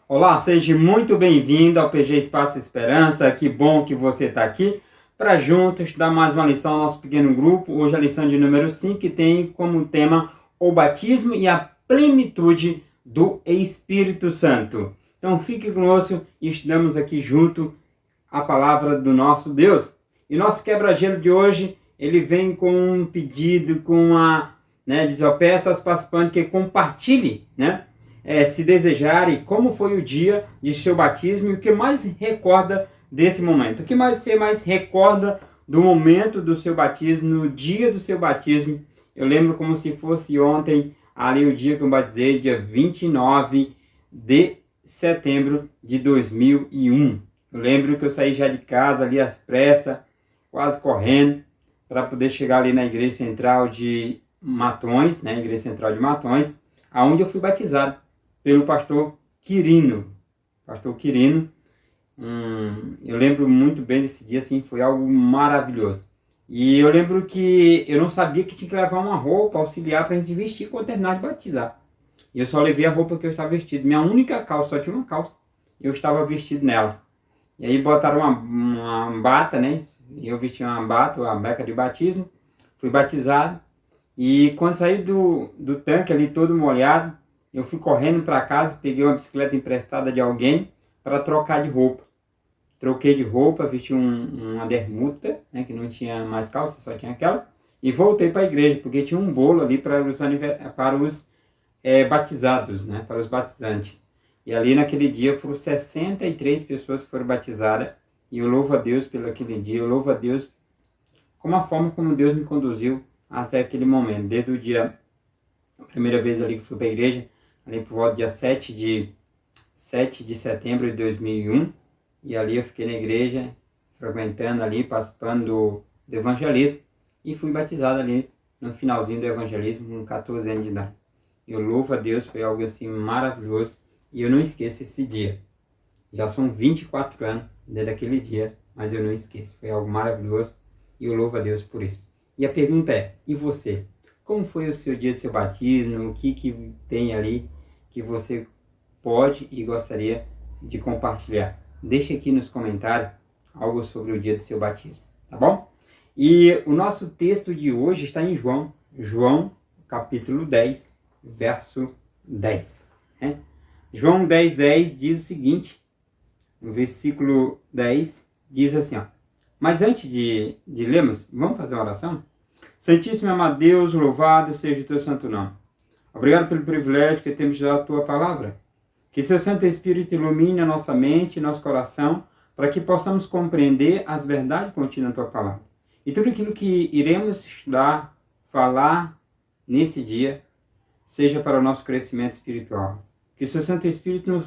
Olá, seja muito bem-vindo ao PG Espaço Esperança. Que bom que você está aqui para juntos dar mais uma lição ao nosso pequeno grupo. Hoje a lição de número 5, que tem como tema o batismo e a plenitude do Espírito Santo. Então fique conosco e estudamos aqui junto a palavra do nosso Deus. E nosso quebra-gelo de hoje, ele vem com um pedido, diz, peço aos participantes que compartilhe, se desejarem, como foi o dia de seu batismo e o que mais recorda desse momento. O que você mais recorda do momento do seu batismo, no dia do seu batismo? Eu lembro como se fosse ontem, ali o dia que eu batizei, dia 29 de setembro de 2001. Eu lembro que eu saí já de casa ali às pressas, quase correndo, para poder chegar ali na igreja central de Matões, igreja central de Matões, aonde eu fui batizado pelo pastor Quirino. Pastor Quirino, eu lembro muito bem desse dia, assim, foi algo maravilhoso. E eu lembro que eu não sabia que tinha que levar uma roupa auxiliar para a gente vestir quando terminar de batizar. E eu só levei a roupa que eu estava vestido. Minha única calça, só tinha uma calça, eu estava vestido nela. E aí botaram uma bata, E eu vesti uma bata, uma beca de batismo, fui batizado. E quando saí do tanque ali todo molhado, eu fui correndo para casa, peguei uma bicicleta emprestada de alguém para trocar de roupa. Troquei de roupa, vesti uma bermuda, que não tinha mais calça, só tinha aquela. E voltei para a igreja, porque tinha um bolo ali para os batizados, para os batizantes. E ali naquele dia foram 63 pessoas que foram batizadas. E eu louvo a Deus pelo aquele dia, eu louvo a Deus como a forma como Deus me conduziu até aquele momento. Desde o dia, a primeira vez ali que fui para a igreja, ali por volta do dia 7 de setembro de 2001. E ali eu fiquei na igreja, frequentando ali, participando do evangelismo. E fui batizado ali no finalzinho do evangelismo, com 14 anos de idade. Eu louvo a Deus, foi algo assim maravilhoso. E eu não esqueço esse dia. Já são 24 anos desde aquele dia, mas eu não esqueço. Foi algo maravilhoso e eu louvo a Deus por isso. E a pergunta é, e você? Como foi o seu dia de seu batismo? O que tem ali que você pode e gostaria de compartilhar? Deixe aqui nos comentários algo sobre o dia do seu batismo, tá bom? E o nosso texto de hoje está em João capítulo 10, verso 10. João 10 diz o seguinte, no versículo 10, diz assim, mas antes de lermos, vamos fazer uma oração? Santíssimo e amado Deus, louvado seja o teu santo nome. Obrigado pelo privilégio que temos de dar a tua palavra. Que seu Santo Espírito ilumine a nossa mente e nosso coração, para que possamos compreender as verdades contidas na tua palavra. E tudo aquilo que iremos estudar, falar nesse dia, seja para o nosso crescimento espiritual. Que o seu Santo Espírito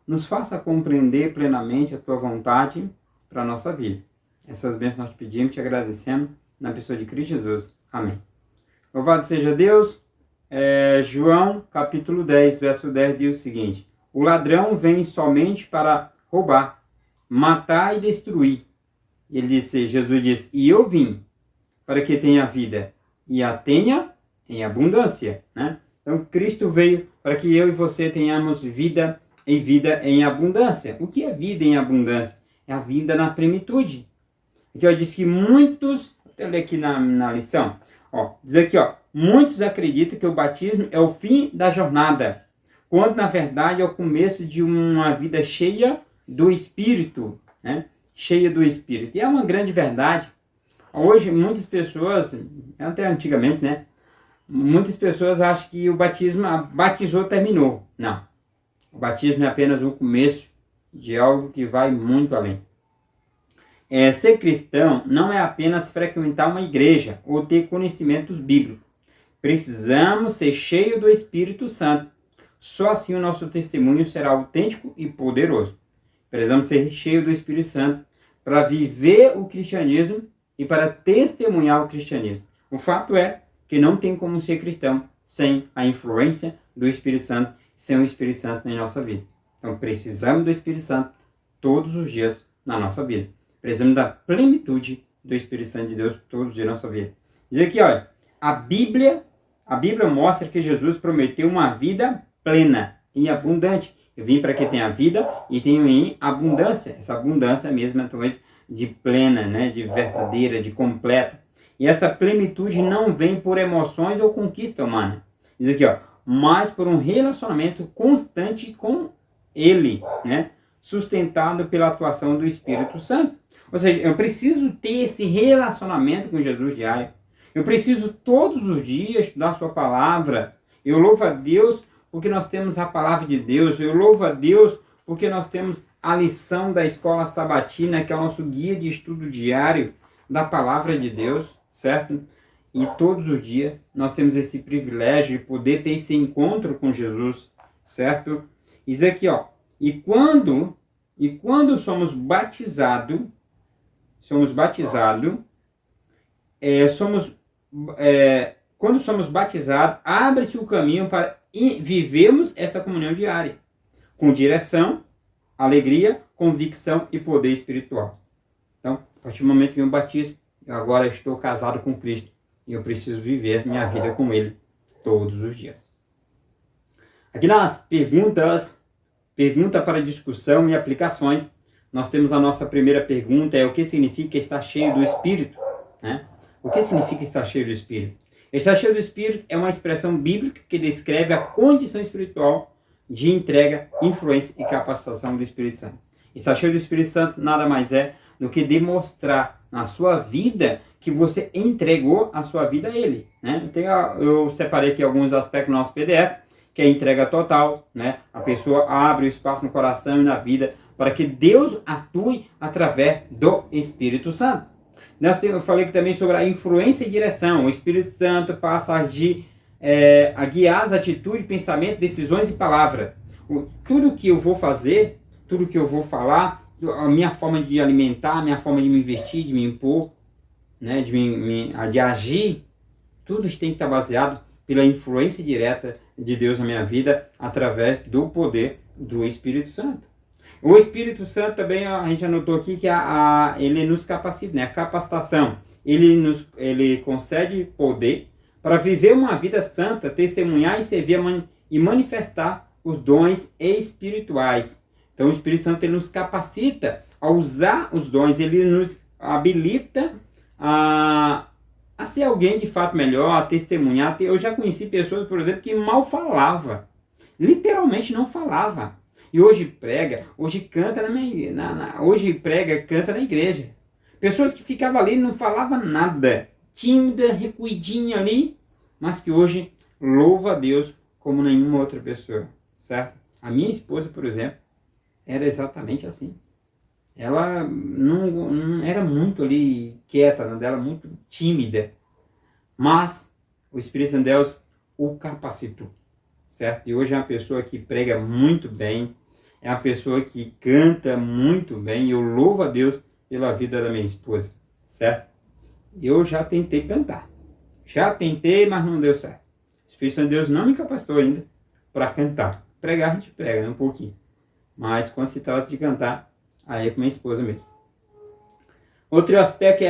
nos faça compreender plenamente a tua vontade para a nossa vida. Essas bênçãos nós te pedimos e te agradecemos na pessoa de Cristo Jesus. Amém. Louvado seja Deus. João capítulo 10, verso 10 diz o seguinte: o ladrão vem somente para roubar, matar e destruir. Jesus disse, e eu vim para que tenha vida e a tenha em abundância. Então Cristo veio para que eu e você tenhamos vida e vida em abundância. O que é vida em abundância? É a vida na plenitude. Aqui eu disse que muitos, vou ler aqui na lição, diz aqui, muitos acreditam que o batismo é o fim da jornada, quando na verdade é o começo de uma vida cheia do Espírito, cheia do Espírito. E é uma grande verdade. Hoje muitas pessoas, até antigamente, muitas pessoas acham que o batismo, batizou, terminou. Não. O batismo é apenas um começo de algo que vai muito além. Ser cristão não é apenas frequentar uma igreja ou ter conhecimentos bíblicos. Precisamos ser cheios do Espírito Santo. Só assim o nosso testemunho será autêntico e poderoso. Precisamos ser cheios do Espírito Santo para viver o cristianismo e para testemunhar o cristianismo. O fato é que não tem como ser cristão sem a influência do Espírito Santo, sem o Espírito Santo na nossa vida. Então precisamos do Espírito Santo todos os dias na nossa vida. Precisamos da plenitude do Espírito Santo de Deus todos os dias na nossa vida. Diz aqui, olha, a Bíblia mostra que Jesus prometeu uma vida plena e abundante Eu vim para que tenha vida e tenha em abundância. Essa abundância mesmo é talvez de plena, né? De verdadeira, de completa. E essa plenitude não vem por emoções ou conquista humana. Diz aqui, ó, mas por um relacionamento constante com Ele, né? Sustentado pela atuação do Espírito Santo. Ou seja, eu preciso ter esse relacionamento com Jesus diário. Eu preciso todos os dias estudar sua palavra. Eu louvo a Deus porque nós temos a palavra de Deus. Eu louvo a Deus porque nós temos a lição da escola sabatina, que é o nosso guia de estudo diário da palavra de Deus, certo? E todos os dias nós temos esse privilégio de poder ter esse encontro com Jesus, certo? Diz aqui, ó, e quando somos batizados, quando somos batizados, abre-se o caminho para vivemos esta comunhão diária, com direção, alegria, convicção e poder espiritual. Então, a partir do momento que eu batizo, eu agora estou casado com Cristo e eu preciso viver minha vida com Ele todos os dias. Aqui nas pergunta para discussão e aplicações, nós temos a nossa primeira pergunta, é o que significa estar cheio do Espírito, né? O que significa estar cheio do Espírito? Estar cheio do Espírito é uma expressão bíblica que descreve a condição espiritual de entrega, influência e capacitação do Espírito Santo. Estar cheio do Espírito Santo nada mais é do que demonstrar na sua vida que você entregou a sua vida a Ele, né? Eu separei aqui alguns aspectos do nosso PDF, que é a entrega total, né? A pessoa abre o espaço no coração e na vida para que Deus atue através do Espírito Santo. Eu falei aqui também sobre a influência e direção. O Espírito Santo passa a agir, a guiar as atitudes, pensamentos, decisões e palavras. Tudo que eu vou fazer, tudo que eu vou falar, a minha forma de alimentar, a minha forma de me vestir, de me impor, né, de agir, tudo isso tem que estar baseado pela influência direta de Deus na minha vida através do poder do Espírito Santo. O Espírito Santo também, a gente anotou aqui que ele nos capacita, né? A capacitação. Ele concede poder para viver uma vida santa, testemunhar e servir e manifestar os dons espirituais. Então o Espírito Santo ele nos capacita a usar os dons, ele nos habilita a ser alguém de fato melhor, a testemunhar. Eu já conheci pessoas, por exemplo, que mal falava, literalmente não falava. E hoje prega, hoje canta canta na igreja. Pessoas que ficavam ali e não falavam nada, tímida, recuidinha ali, mas que hoje louva a Deus como nenhuma outra pessoa, certo? A minha esposa, por exemplo, era exatamente assim. Ela não era muito ali quieta, não dela, muito tímida, mas o Espírito Santo de Deus o capacitou, certo? E hoje é uma pessoa que prega muito bem, é uma pessoa que canta muito bem, e eu louvo a Deus pela vida da minha esposa, certo? Eu já tentei cantar, mas não deu certo. O Espírito Santo de Deus não me capacitou ainda para cantar. Pregar a gente prega, né, um pouquinho, mas quando se trata de cantar, aí é com minha esposa mesmo. Outro aspecto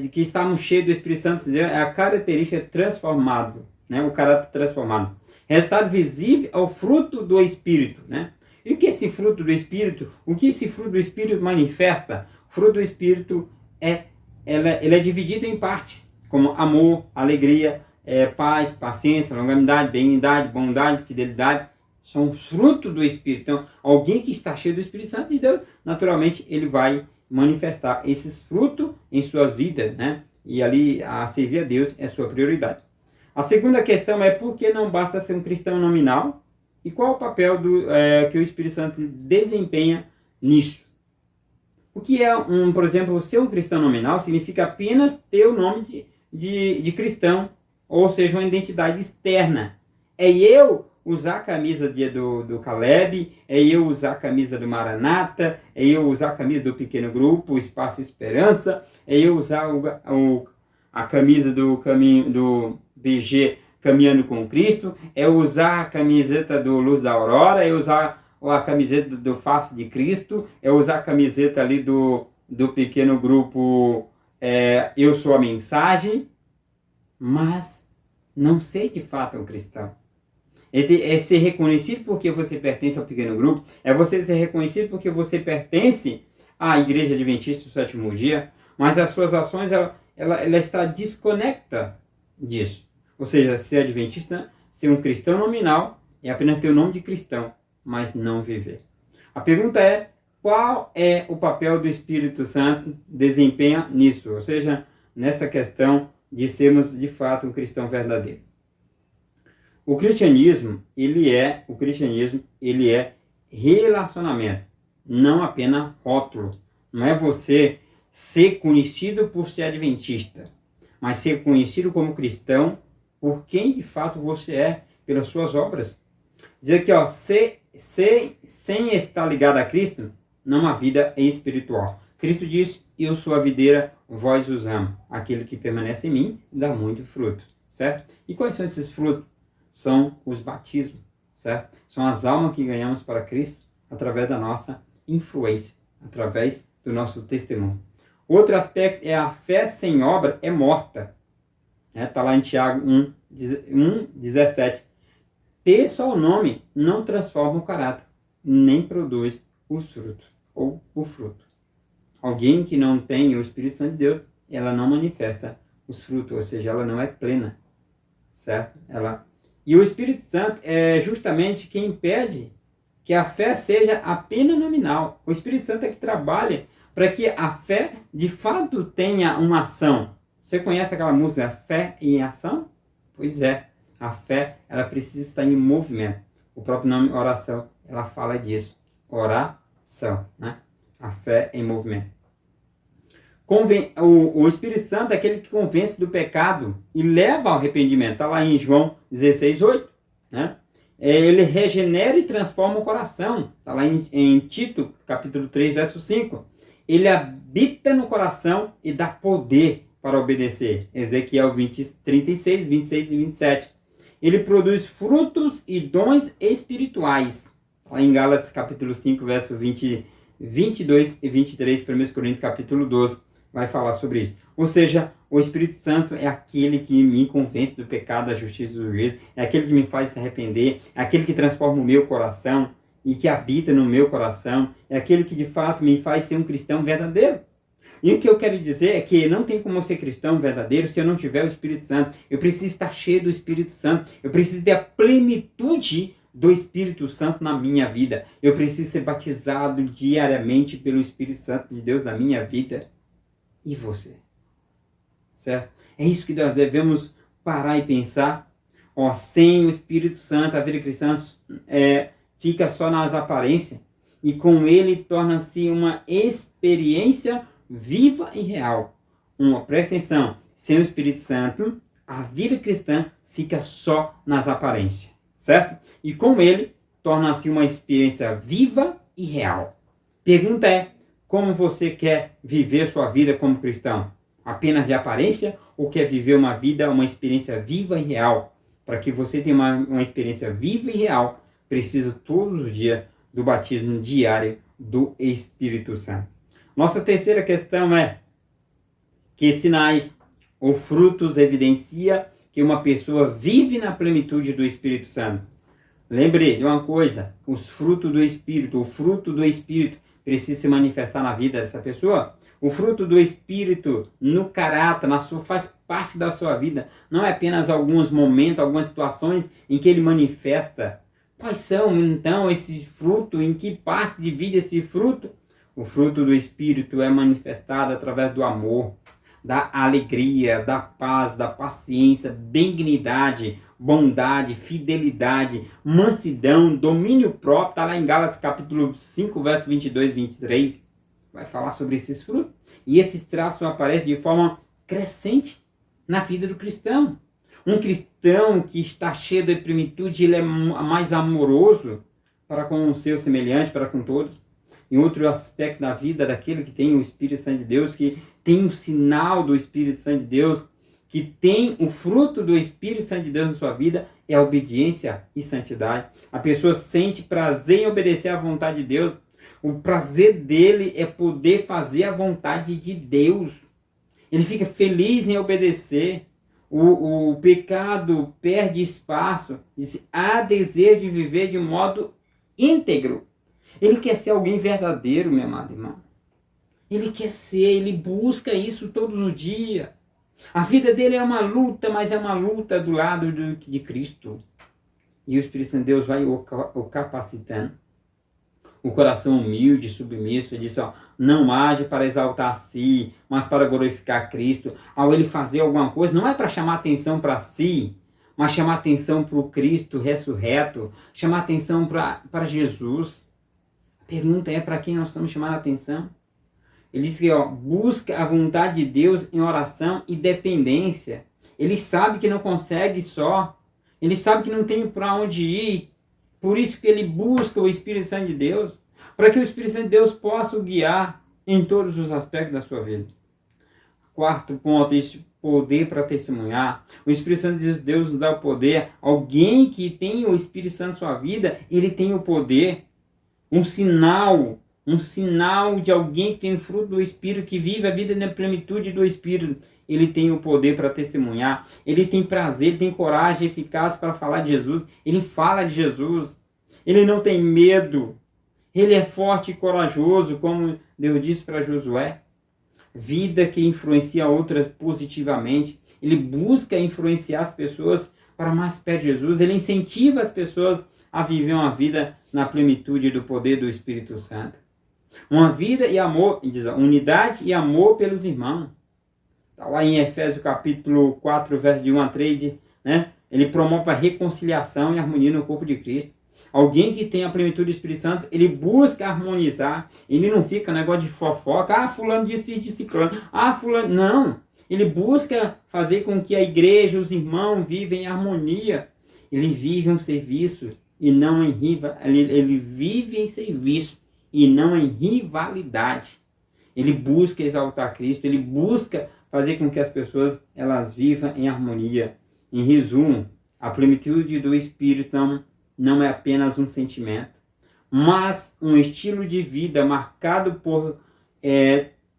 de que estamos cheios do Espírito Santo é a característica transformado, né? O caráter transformado. Resultado visível ao fruto do Espírito, né? E o que é esse fruto do Espírito? O que esse fruto do Espírito manifesta? O fruto do Espírito ele é dividido em partes, como amor, alegria, paz, paciência, longanimidade, benignidade, bondade, fidelidade. São fruto do Espírito. Então, alguém que está cheio do Espírito Santo de Deus, naturalmente, ele vai manifestar esses frutos em suas vidas, né? E ali, a servir a Deus é sua prioridade. A segunda questão é por que não basta ser um cristão nominal? E qual o papel que o Espírito Santo desempenha nisso? O que é, por exemplo, ser um cristão nominal significa apenas ter o nome de cristão, ou seja, uma identidade externa. É eu usar a camisa do Caleb, é eu usar a camisa do Maranata, é eu usar a camisa do pequeno grupo, o Espaço Esperança, é eu usar a camisa do BG Caminhando com Cristo, é usar a camiseta do Luz da Aurora, é usar a camiseta do Face de Cristo, é usar a camiseta ali do pequeno grupo Eu Sou a Mensagem, mas não sei de fato um cristão. É ser reconhecido porque você pertence ao pequeno grupo, é você ser reconhecido porque você pertence à Igreja Adventista do Sétimo Dia, mas as suas ações, ela está desconecta disso. Ou seja, ser adventista, ser um cristão nominal, é apenas ter o nome de cristão, mas não viver. A pergunta é, qual é o papel do Espírito Santo desempenha nisso? Ou seja, nessa questão de sermos de fato um cristão verdadeiro. O cristianismo, ele é relacionamento, não apenas rótulo. Não é você ser conhecido por ser adventista, mas ser conhecido como cristão por quem de fato você é, pelas suas obras. Diz aqui, ó, sem estar ligado a Cristo, não há vida espiritual. Cristo diz, eu sou a videira, vós os amo. Aquele que permanece em mim dá muito fruto, certo? E quais são esses frutos? São os batismos, certo? São as almas que ganhamos para Cristo através da nossa influência, através do nosso testemunho. Outro aspecto é a fé sem obra é morta. Está lá em Tiago 1:17. Ter só o nome não transforma o caráter, nem produz os frutos, ou o fruto. Alguém que não tem o Espírito Santo de Deus, ela não manifesta os frutos, ou seja, ela não é plena, certo? E o Espírito Santo é justamente quem impede que a fé seja apenas nominal. O Espírito Santo é que trabalha para que a fé, de fato, tenha uma ação. Você conhece aquela música, Fé em Ação? Pois é, a fé, ela precisa estar em movimento. O próprio nome oração, ela fala disso. Oração, né? A fé em movimento. O Espírito Santo é aquele que convence do pecado e leva ao arrependimento. Está lá em João 16:8, né? Ele regenera e transforma o coração. Está lá em Tito, capítulo 3, verso 5. Ele habita no coração e dá poder para obedecer. Ezequiel 36, 26 e 27. Ele produz frutos e dons espirituais. Lá em Gálatas, capítulo 5, verso 22 e 23, 1 Coríntios, capítulo 12, vai falar sobre isso. Ou seja, o Espírito Santo é aquele que me convence do pecado, da justiça e do juízo, é aquele que me faz se arrepender, é aquele que transforma o meu coração e que habita no meu coração, é aquele que de fato me faz ser um cristão verdadeiro. E o que eu quero dizer é que não tem como eu ser cristão verdadeiro se eu não tiver o Espírito Santo. Eu preciso estar cheio do Espírito Santo. Eu preciso ter a plenitude do Espírito Santo na minha vida. Eu preciso ser batizado diariamente pelo Espírito Santo de Deus na minha vida. E você? Certo? É isso que nós devemos parar e pensar. Sem o Espírito Santo, a vida cristã fica só nas aparências. E com ele torna-se uma experiência viva e real. Presta atenção, sem o Espírito Santo, a vida cristã fica só nas aparências, certo? E com ele, torna-se uma experiência viva e real. Pergunta é, como você quer viver sua vida como cristão? Apenas de aparência ou quer viver uma experiência viva e real? Para que você tenha uma experiência viva e real, precisa todos os dias do batismo diário do Espírito Santo. Nossa terceira questão é que sinais ou frutos evidencia que uma pessoa vive na plenitude do Espírito Santo. Lembre de uma coisa, o fruto do Espírito precisa se manifestar na vida dessa pessoa. O fruto do Espírito no caráter, faz parte da sua vida. Não é apenas alguns momentos, algumas situações em que ele manifesta. Quais são, então, esses frutos? Em que parte divide esse fruto? O fruto do Espírito é manifestado através do amor, da alegria, da paz, da paciência, benignidade, bondade, fidelidade, mansidão, domínio próprio. Está lá em Gálatas capítulo 5, verso 22 e 23. Vai falar sobre esses frutos. E esses traços aparecem de forma crescente na vida do cristão. Um cristão que está cheio de plenitude, ele é mais amoroso para com o seu semelhante, para com todos. Em outro aspecto da vida daquele que tem o Espírito Santo de Deus, que tem o sinal do Espírito Santo de Deus, que tem o fruto do Espírito Santo de Deus na sua vida, é a obediência e santidade. A pessoa sente prazer em obedecer à vontade de Deus. O prazer dele é poder fazer a vontade de Deus. Ele fica feliz em obedecer. O pecado perde espaço. Há desejo de viver de modo íntegro. Ele quer ser alguém verdadeiro, meu amado irmão. Ele quer ser, ele busca isso todos os dias. A vida dele é uma luta, mas é uma luta do lado de Cristo. E o Espírito Santo de Deus vai o capacitando. O coração humilde, submisso, ele diz, ó, não age para exaltar a si, mas para glorificar Cristo. Ao ele fazer alguma coisa, não é para chamar atenção para si, mas chamar atenção para o Cristo ressurreto, chamar atenção para Jesus. A pergunta é para quem nós estamos chamando a atenção? Ele diz que ó, busca a vontade de Deus em oração e dependência. Ele sabe que não consegue só. Ele sabe que não tem para onde ir. Por isso que ele busca o Espírito Santo de Deus. Para que o Espírito Santo de Deus possa o guiar em todos os aspectos da sua vida. Quarto ponto, esse poder para testemunhar. O Espírito Santo de Deus nos dá o poder. Alguém que tem o Espírito Santo na sua vida, ele tem o poder. Um sinal de alguém que tem o fruto do Espírito, que vive a vida na plenitude do Espírito. Ele tem o poder para testemunhar, ele tem prazer, ele tem coragem eficaz para falar de Jesus, ele fala de Jesus, ele não tem medo, ele é forte e corajoso, como Deus disse para Josué. Vida que influencia outras positivamente, ele busca influenciar as pessoas para mais perto de Jesus, ele incentiva as pessoas a viver uma vida na plenitude do poder do Espírito Santo. Uma vida e amor, diz, unidade e amor pelos irmãos. Está lá em Efésios capítulo 4, verso de 1 a 3, né? Ele promove a reconciliação e harmonia no corpo de Cristo. Alguém que tem a plenitude do Espírito Santo, ele busca harmonizar. Ele não fica negócio de fofoca. Ah, fulano disse ciclano. Ah, fulano... Não. Ele busca fazer com que a igreja, os irmãos, vivem em harmonia. Ele vive um serviço e não em rivalidade. Ele vive em serviço e não em rivalidade. Ele busca exaltar Cristo. Ele busca fazer com que as pessoas elas vivam em harmonia. Em resumo, a plenitude do Espírito não é apenas um sentimento, mas um estilo de vida marcado por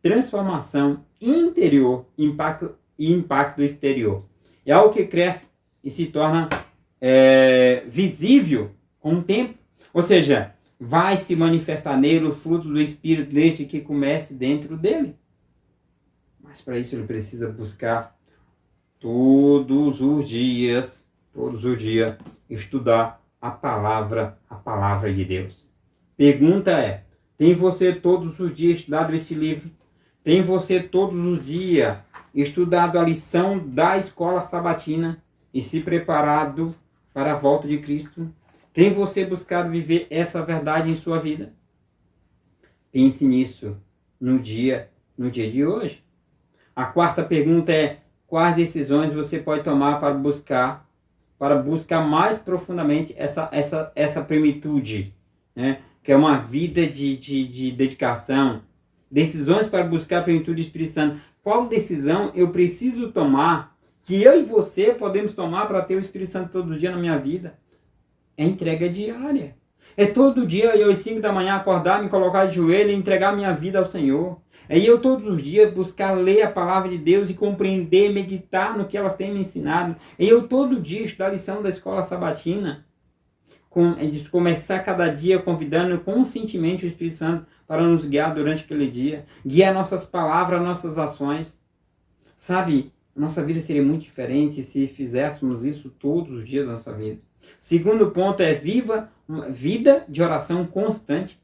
transformação interior e impacto exterior. É algo que cresce e se torna visível com o tempo. Ou seja, vai se manifestar nele o fruto do Espírito desde que comece dentro dele. Mas para isso ele precisa buscar todos os dias, estudar a palavra de Deus. Pergunta é, tem você todos os dias estudado este livro? Tem você todos os dias estudado a lição da escola sabatina e se preparado para a volta de Cristo? Tem você buscado viver essa verdade em sua vida? Pense nisso no dia de hoje. A quarta pergunta é, quais decisões você pode tomar para buscar mais profundamente essa plenitude, né? Que é uma vida de dedicação. Decisões para buscar a plenitude do Espírito Santo. Qual decisão eu preciso tomar, que eu e você podemos tomar para ter o Espírito Santo todo dia na minha vida? É entrega diária. É todo dia eu às 5 da manhã acordar, me colocar de joelho e entregar minha vida ao Senhor. É eu todos os dias buscar ler a palavra de Deus e compreender, meditar no que elas têm me ensinado. É eu todo dia estudar a lição da escola sabatina. Começar cada dia convidando conscientemente o Espírito Santo para nos guiar durante aquele dia. Guiar nossas palavras, nossas ações. Sabe, a nossa vida seria muito diferente se fizéssemos isso todos os dias da nossa vida. Segundo ponto é viva uma vida de oração constante.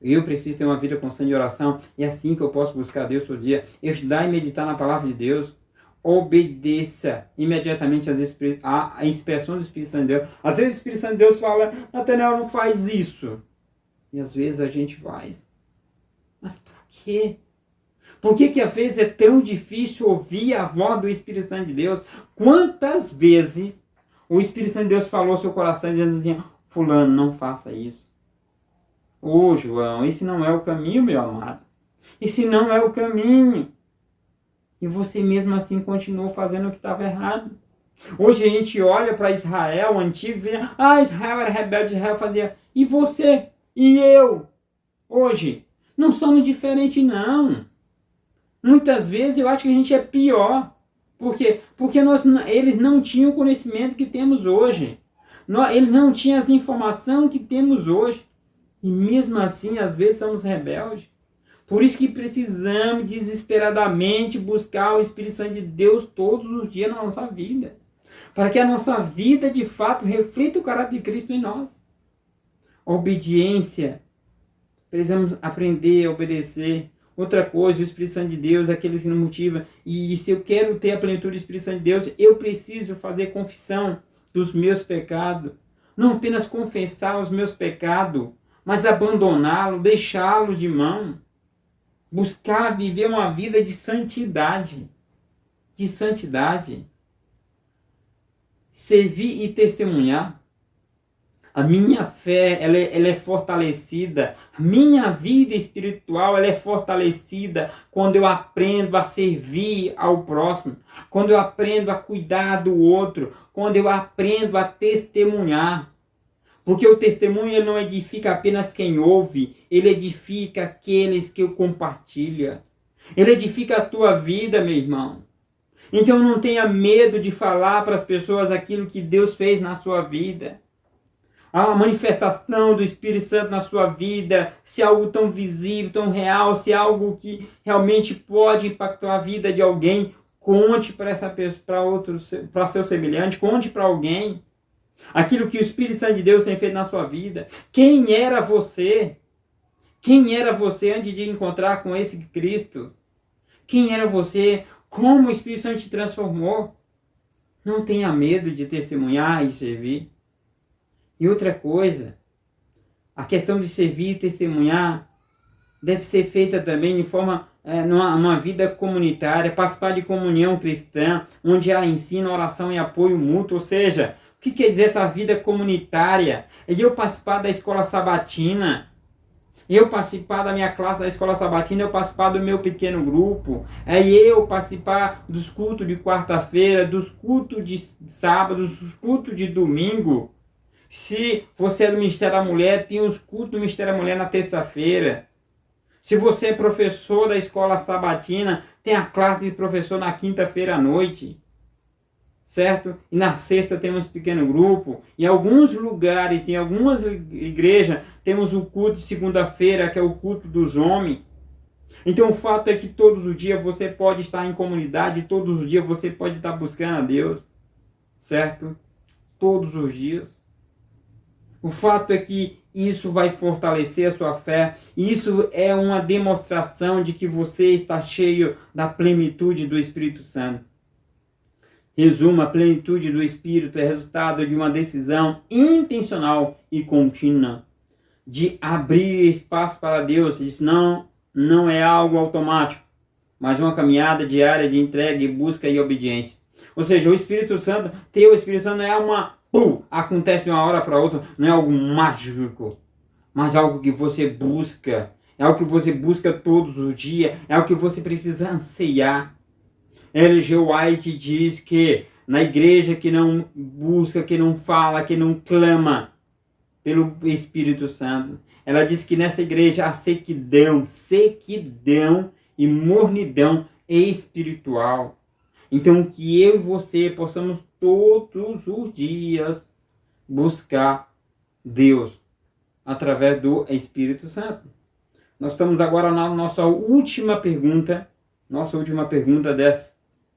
Eu preciso ter uma vida constante de oração. É assim que eu posso buscar Deus todo dia. Estudar e meditar na palavra de Deus. Obedeça imediatamente às expressões do Espírito Santo de Deus. Às vezes o Espírito Santo de Deus fala, Nathanael, não faz isso. E às vezes a gente faz. Mas por quê? Por que às vezes é tão difícil ouvir a voz do Espírito Santo de Deus? Quantas vezes o Espírito Santo de Deus falou ao seu coração dizendo assim, fulano, não faça isso. Ô João, esse não é o caminho, meu amado. Esse não é o caminho. E você mesmo assim continuou fazendo o que estava errado. Hoje a gente olha para Israel antigo e vê, Israel era rebelde, Israel fazia. E você? E eu? Hoje? Não somos diferentes, não. Muitas vezes eu acho que a gente é pior. Por quê? Porque eles não tinham o conhecimento que temos hoje. Eles não tinham as informações que temos hoje. E mesmo assim, às vezes, somos rebeldes. Por isso que precisamos desesperadamente buscar o Espírito Santo de Deus todos os dias na nossa vida. Para que a nossa vida, de fato, reflita o caráter de Cristo em nós. Obediência. Precisamos aprender a obedecer. Outra coisa, o Espírito Santo de Deus, aqueles que nos motivam. E se eu quero ter a plenitude do Espírito Santo de Deus, eu preciso fazer confissão dos meus pecados. Não apenas confessar os meus pecados, mas abandoná-lo, deixá-lo de mão. Buscar viver uma vida de santidade. De santidade. Servir e testemunhar. A minha fé, ela é fortalecida. A minha vida espiritual, ela é fortalecida quando eu aprendo a servir ao próximo. Quando eu aprendo a cuidar do outro. Quando eu aprendo a testemunhar. Porque o testemunho ele não edifica apenas quem ouve. Ele edifica aqueles que o compartilham. Ele edifica a tua vida, meu irmão. Então não tenha medo de falar para as pessoas aquilo que Deus fez na sua vida. A manifestação do Espírito Santo na sua vida, se é algo tão visível, tão real, se é algo que realmente pode impactar a vida de alguém, conte para essa pessoa, para seu semelhante, conte para alguém aquilo que o Espírito Santo de Deus tem feito na sua vida. Quem era você? Quem era você antes de encontrar com esse Cristo? Quem era você? Como o Espírito Santo te transformou? Não tenha medo de testemunhar e servir. E outra coisa, a questão de servir e testemunhar deve ser feita também de forma, numa vida comunitária, participar de comunhão cristã, onde há ensino, oração e apoio mútuo. Ou seja, o que quer dizer essa vida comunitária? É eu participar da escola sabatina, eu participar da minha classe da escola sabatina, eu participar do meu pequeno grupo, é eu participar dos cultos de quarta-feira, dos cultos de sábado, dos cultos de domingo. Se você é do Ministério da Mulher, tem os cultos do Ministério da Mulher na terça-feira. Se você é professor da escola sabatina, tem a classe de professor na quinta-feira à noite. Certo? E na sexta temos pequeno grupo. Em alguns lugares, em algumas igrejas, temos o culto de segunda-feira, que é o culto dos homens. Então o fato é que todos os dias você pode estar em comunidade, todos os dias você pode estar buscando a Deus. Certo? Todos os dias. O fato é que isso vai fortalecer a sua fé. Isso é uma demonstração de que você está cheio da plenitude do Espírito Santo. Resumo, a plenitude do Espírito é resultado de uma decisão intencional e contínua de abrir espaço para Deus. Isso não é algo automático, mas uma caminhada diária de entrega, busca e obediência. Ou seja, o Espírito Santo, ter o Espírito Santo não é acontece de uma hora para outra, não é algo mágico, mas algo que você busca, é algo que você busca todos os dias, é algo que você precisa anseiar. L.G. White diz que na igreja que não busca, que não fala, que não clama pelo Espírito Santo, ela diz que nessa igreja há sequidão e mornidão espiritual. Então que eu e você possamos todos os dias buscar Deus através do Espírito Santo. Nós estamos agora na nossa última pergunta. Nossa última pergunta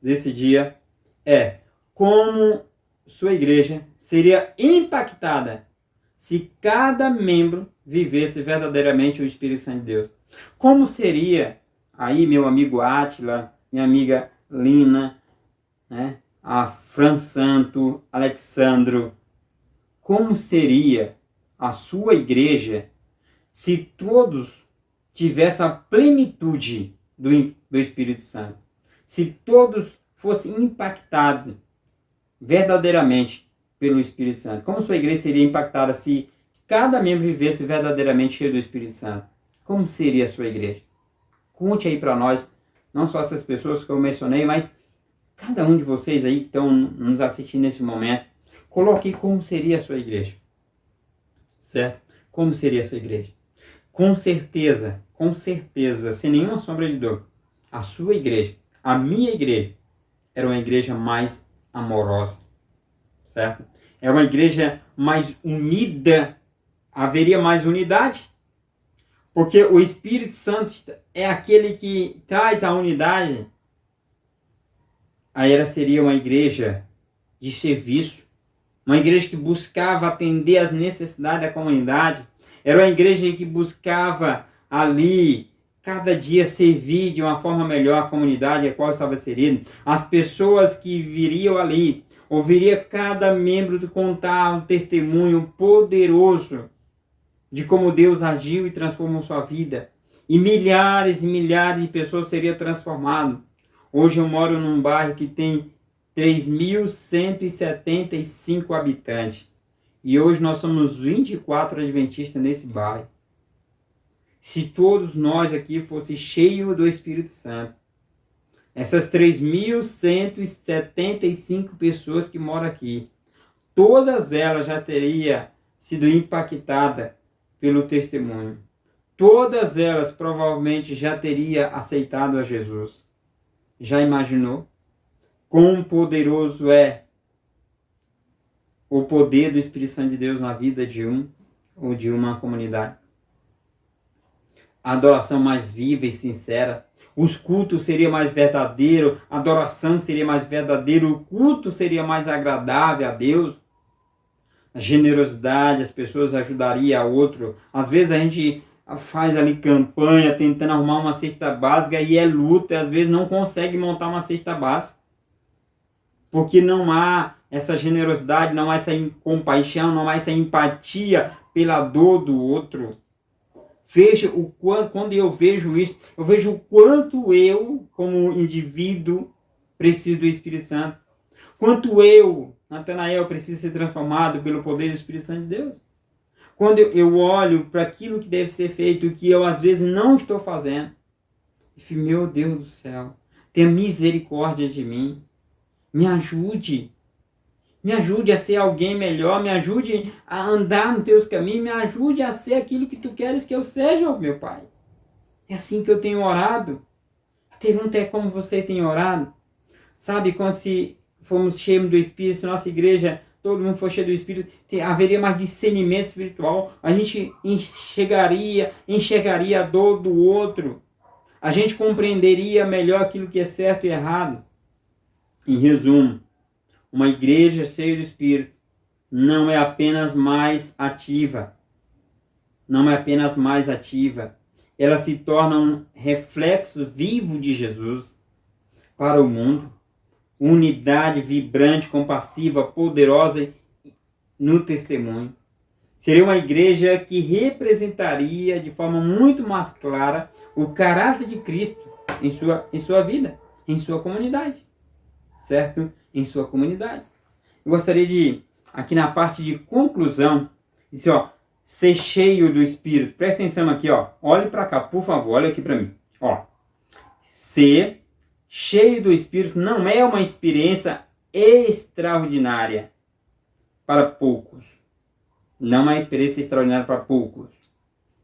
desse dia é: como sua igreja seria impactada se cada membro vivesse verdadeiramente o Espírito Santo de Deus? Como seria aí, meu amigo Átila, minha amiga Lina, né? A Fran Santo, Alexandro, como seria a sua igreja se todos tivessem a plenitude do Espírito Santo? Se todos fossem impactados verdadeiramente pelo Espírito Santo? Como sua igreja seria impactada se cada membro vivesse verdadeiramente cheio do Espírito Santo? Como seria a sua igreja? Conte aí para nós, não só essas pessoas que eu mencionei, mas cada um de vocês aí que estão nos assistindo nesse momento, coloque como seria a sua igreja. Certo? Como seria a sua igreja? Com certeza, sem nenhuma sombra de dúvida, a sua igreja, a minha igreja, era uma igreja mais amorosa, certo? É uma igreja mais unida, haveria mais unidade, porque o Espírito Santo é aquele que traz a unidade. Aí seria uma igreja de serviço, uma igreja que buscava atender às necessidades da comunidade, era uma igreja que buscava ali, cada dia, servir de uma forma melhor a comunidade a qual estava inserido. As pessoas que viriam ali, ouviria cada membro contar um testemunho poderoso de como Deus agiu e transformou sua vida. E milhares de pessoas seriam transformadas. Hoje eu moro num bairro que tem 3.175 habitantes. E hoje nós somos 24 adventistas nesse bairro. Se todos nós aqui fossem cheios do Espírito Santo, essas 3.175 pessoas que moram aqui, todas elas já teriam sido impactadas pelo testemunho. Todas elas provavelmente já teriam aceitado a Jesus. Já imaginou quão poderoso é o poder do Espírito Santo de Deus na vida de um ou de uma comunidade? A adoração mais viva e sincera, os cultos seriam mais verdadeiros, a adoração seria mais verdadeira, o culto seria mais agradável a Deus. A generosidade, as pessoas ajudariam a outro. Às vezes a gente faz ali campanha, tentando arrumar uma cesta básica e é luta, e às vezes não consegue montar uma cesta básica. Porque não há essa generosidade, não há essa compaixão, não há essa empatia pela dor do outro. Veja o quanto, quando eu vejo isso, eu vejo o quanto eu, como indivíduo, preciso do Espírito Santo. Quanto eu, Natanael, preciso ser transformado pelo poder do Espírito Santo de Deus. Quando eu olho para aquilo que deve ser feito, que eu às vezes não estou fazendo, e fico, meu Deus do céu, tenha misericórdia de mim. Me ajude. Me ajude a ser alguém melhor, me ajude a andar nos teus caminhos, me ajude a ser aquilo que tu queres que eu seja, meu Pai. É assim que eu tenho orado. A pergunta é como você tem orado. Sabe, quando se formos cheios do Espírito, se nossa igreja, todo mundo for cheio do Espírito, haveria mais discernimento espiritual, a gente enxergaria a dor do outro, a gente compreenderia melhor aquilo que é certo e errado. Em resumo, uma igreja cheia do Espírito não é apenas mais ativa. Não é apenas mais ativa. Ela se torna um reflexo vivo de Jesus para o mundo. Unidade vibrante, compassiva, poderosa no testemunho. Seria uma igreja que representaria de forma muito mais clara o caráter de Cristo em sua vida, em sua comunidade. Certo? Em sua comunidade. Eu gostaria de, aqui na parte de conclusão, dizer, ó, ser cheio do Espírito. Presta atenção aqui, ó. Olhe para cá, por favor, olha aqui para mim. Ó, ser cheio do Espírito não é uma experiência extraordinária para poucos. Não é uma experiência extraordinária para poucos.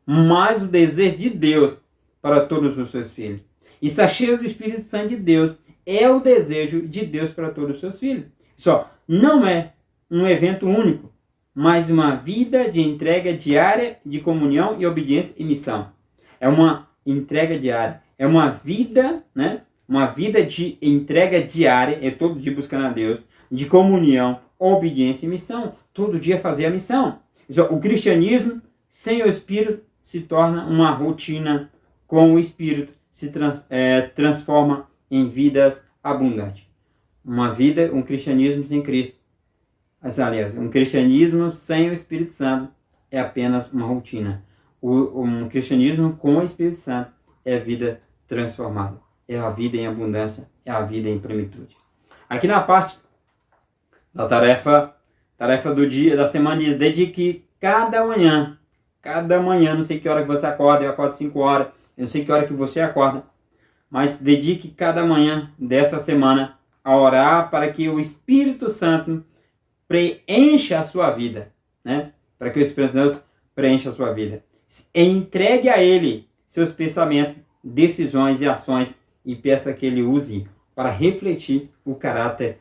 Mas o desejo de Deus para todos os seus filhos. Estar cheio do Espírito Santo de Deus é o desejo de Deus para todos os seus filhos. Só não é um evento único, mas uma vida de entrega diária de comunhão e obediência e missão. É uma entrega diária. É uma vida, né? Uma vida de entrega diária, é todo dia buscando a Deus, de comunhão, obediência e missão. Todo dia fazer a missão. Só, o cristianismo sem o Espírito se torna uma rotina, com o Espírito se transforma em vidas abundantes. Uma vida, um cristianismo sem Cristo. Aliás, um cristianismo sem o Espírito Santo é apenas uma rotina. Um cristianismo com o Espírito Santo é a vida transformada. É a vida em abundância, é a vida em plenitude. Aqui na parte da tarefa do dia, da semana, diz, dedique cada manhã, não sei que hora que você acorda, eu acordo 5 horas, eu não sei que hora que você acorda, mas dedique cada manhã desta semana a orar para que o Espírito Santo preencha a sua vida, né? Para que o Espírito Santo preencha a sua vida. Entregue a Ele seus pensamentos, decisões e ações e peça que Ele use para refletir o caráter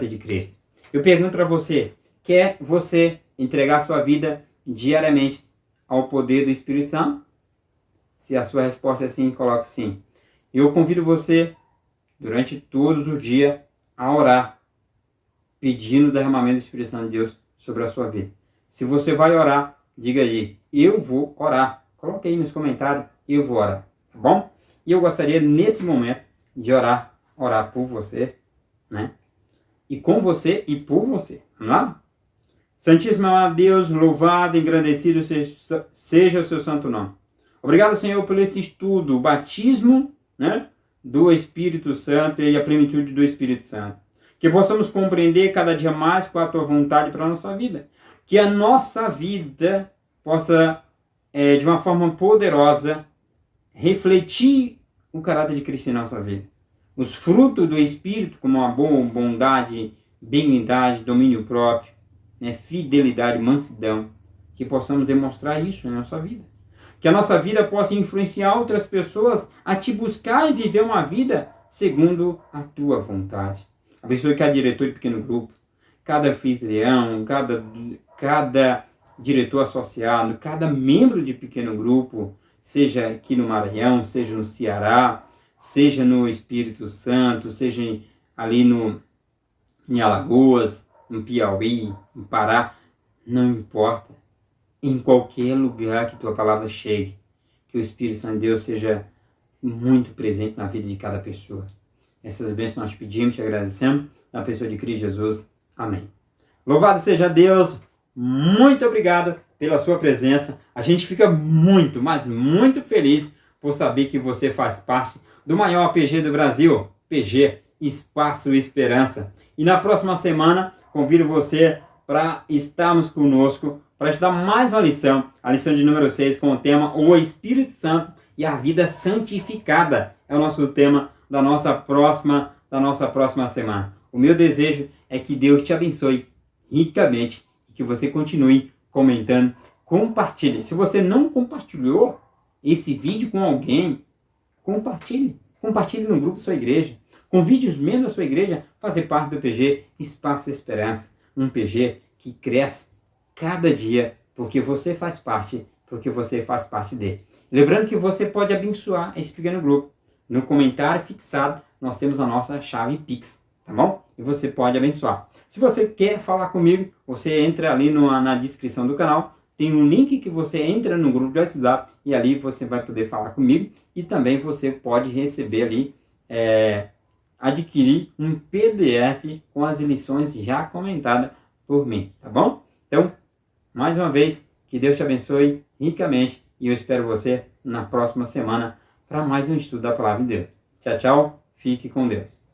de Cristo. Eu pergunto para você, quer você entregar sua vida diariamente ao poder do Espírito Santo? Se a sua resposta é sim, coloque sim. Eu convido você, durante todos os dias, a orar, pedindo o derramamento do Espírito Santo de Deus sobre a sua vida. Se você vai orar, diga aí, eu vou orar. Coloque aí nos comentários, eu vou orar, tá bom? E eu gostaria, nesse momento, de orar por você, né? E com você e por você. Vamos lá? Santíssimo Deus, louvado, engrandecido seja o seu santo nome. Obrigado, Senhor, por esse estudo, o batismo, né, do Espírito Santo e a plenitude do Espírito Santo. Que possamos compreender cada dia mais qual a tua vontade para a nossa vida. Que a nossa vida possa, de uma forma poderosa, refletir o caráter de Cristo em nossa vida. Os frutos do Espírito, como a bondade, benignidade, domínio próprio, né, fidelidade, mansidão, que possamos demonstrar isso na nossa vida. Que a nossa vida possa influenciar outras pessoas a te buscar e viver uma vida segundo a tua vontade. Abençoe cada diretor de pequeno grupo, cada anfitrião, cada diretor associado, cada membro de pequeno grupo, seja aqui no Maranhão, seja no Ceará, seja no Espírito Santo, seja ali em Alagoas, no Piauí, no Pará, não importa. Em qualquer lugar que tua palavra chegue, que o Espírito Santo de Deus seja muito presente na vida de cada pessoa. Essas bênçãos nós pedimos, te agradecemos, na pessoa de Cristo Jesus. Amém. Louvado seja Deus, muito obrigado pela sua presença. A gente fica muito, mas muito feliz por saber que você faz parte do maior PG do Brasil, PG Espaço Esperança. E na próxima semana, convido você para estarmos conosco, para estudar mais uma lição, a lição de número 6, com o tema O Espírito Santo e a Vida Santificada. É o nosso tema da nossa próxima semana. O meu desejo é que Deus te abençoe ricamente e que você continue comentando, compartilhe. Se você não compartilhou esse vídeo com alguém, compartilhe. Compartilhe no grupo da sua igreja. Convide os membros da sua igreja a fazer parte do PG Espaço Esperança. Um PG que cresce cada dia, porque você faz parte dele. Lembrando que você pode abençoar esse pequeno grupo. No comentário fixado, nós temos a nossa chave Pix, tá bom? E você pode abençoar. Se você quer falar comigo, você entra ali na descrição do canal, tem um link que você entra no grupo do WhatsApp e ali você vai poder falar comigo e também você pode receber ali, adquirir um PDF com as lições já comentadas por mim, tá bom? Então, mais uma vez, que Deus te abençoe ricamente e eu espero você na próxima semana para mais um estudo da Palavra de Deus. Tchau, tchau. Fique com Deus.